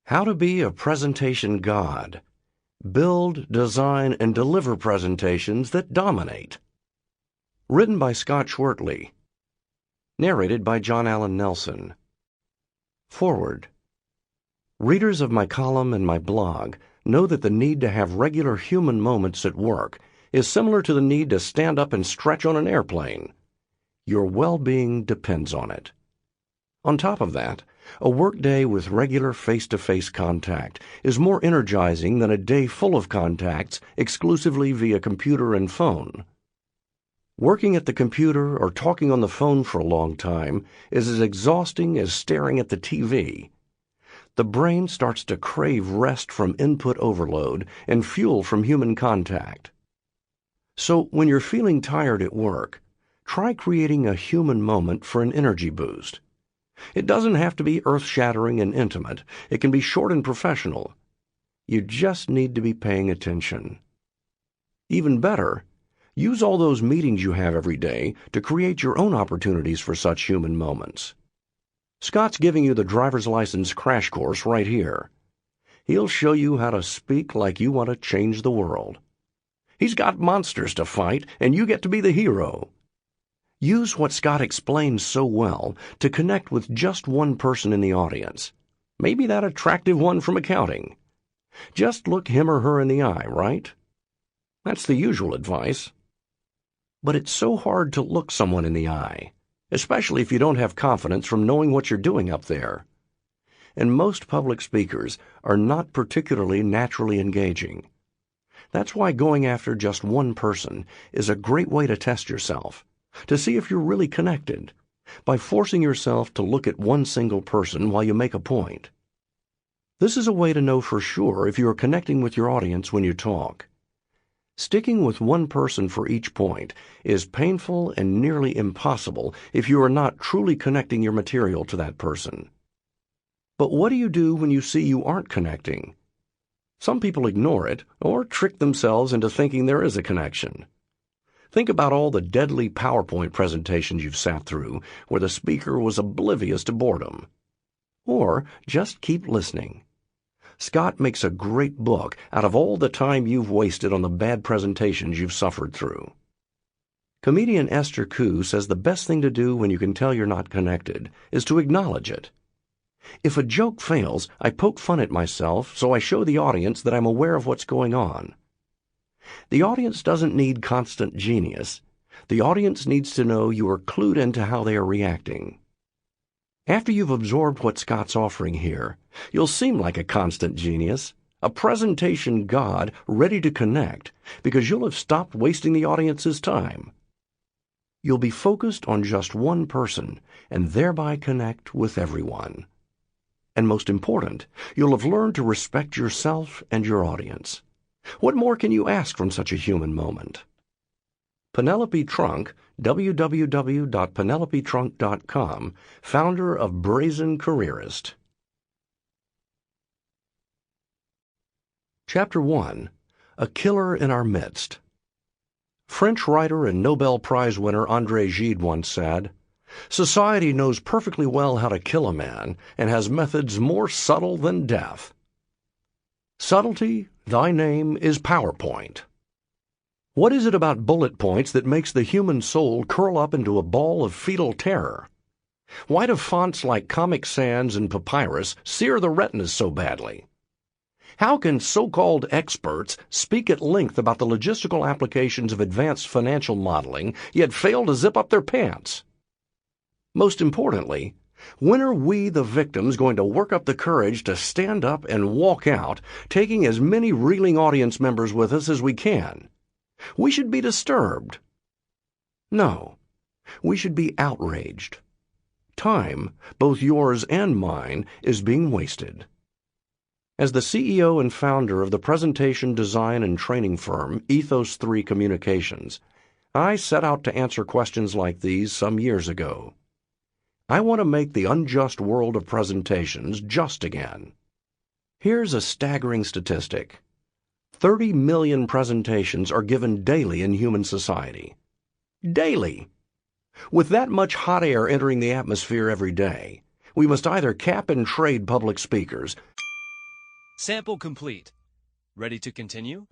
How to be a presentation god. Build, design, and deliver presentations that dominate. Written by Scott Schwertly. Narrated by John Allen Nelson. Forward. Readers of my column and my blog know that the need to have regular human moments at work is similar to the need to stand up and stretch on an airplane. Your well-being depends on it. On top of that, a workday with regular face-to-face contact is more energizing than a day full of contacts exclusively via computer and phone. Working at the computer or talking on the phone for a long time is as exhausting as staring at the TV. The brain starts to crave rest from input overload and fuel from human contact. So when you're feeling tired at work, try creating a human moment for an energy boost. It doesn't have to be earth-shattering and intimate. It can be short and professional. You just need to be paying attention. Even better, use all those meetings you have every day to create your own opportunities for such human moments. Scott's giving you the driver's license crash course right here. He'll show you how to speak like you want to change the world. He's got monsters to fight, and you get to be the hero. Use what Scott explains so well to connect with just one person in the audience. Maybe that attractive one from accounting. Just look him or her in the eye, right? That's the usual advice. But it's so hard to look someone in the eye, especially if you don't have confidence from knowing what you're doing up there. And most public speakers are not particularly naturally engaging. That's why going after just one person is a great way to test yourself, to see if you're really connected, by forcing yourself to look at one single person while you make a point. This is a way to know for sure if you are connecting with your audience when you talk. Sticking with one person for each point is painful and nearly impossible if you are not truly connecting your material to that person. But what do you do when you see you aren't connecting? Some people ignore it or trick themselves into thinking there is a connection. Think about all the deadly PowerPoint presentations you've sat through where the speaker was oblivious to boredom. Or just keep listening. Scott makes a great book out of all the time you've wasted on the bad presentations you've suffered through. Comedian Esther Koo says the best thing to do when you can tell you're not connected is to acknowledge it. If a joke fails, I poke fun at myself, so I show the audience that I'm aware of what's going on. The audience doesn't need constant genius. The audience needs to know you are clued into how they are reacting. After you've absorbed what Scott's offering here, you'll seem like a constant genius, a presentation god ready to connect, because you'll have stopped wasting the audience's time. You'll be focused on just one person and thereby connect with everyone. And most important, you'll have learned to respect yourself and your audience. What more can you ask from such a human moment? Penelope Trunk, www.penelopetrunk.com, founder of Brazen Careerist. Chapter 1. A Killer in Our Midst. French writer and Nobel Prize winner André Gide once said, "Society knows perfectly well how to kill a man and has methods more subtle than death." Subtlety, thy name is PowerPoint. What is it about bullet points that makes the human soul curl up into a ball of fetal terror? Why do fonts like Comic Sans and Papyrus sear the retinas so badly? How can so-called experts speak at length about the logistical applications of advanced financial modeling, yet fail to zip up their pants? Most importantly, when are we, the victims, going to work up the courage to stand up and walk out, taking as many reeling audience members with us as we can? We should be disturbed. No, we should be outraged. Time, both yours and mine, is being wasted. As the CEO and founder of the presentation design and training firm Ethos3 Communications, I set out to answer questions like these some years ago. I want to make the unjust world of presentations just again. Here's a staggering statistic. 30 million presentations are given daily in human society. Daily! With that much hot air entering the atmosphere every day, we must either cap and trade public speakers, Sample complete. Ready to continue?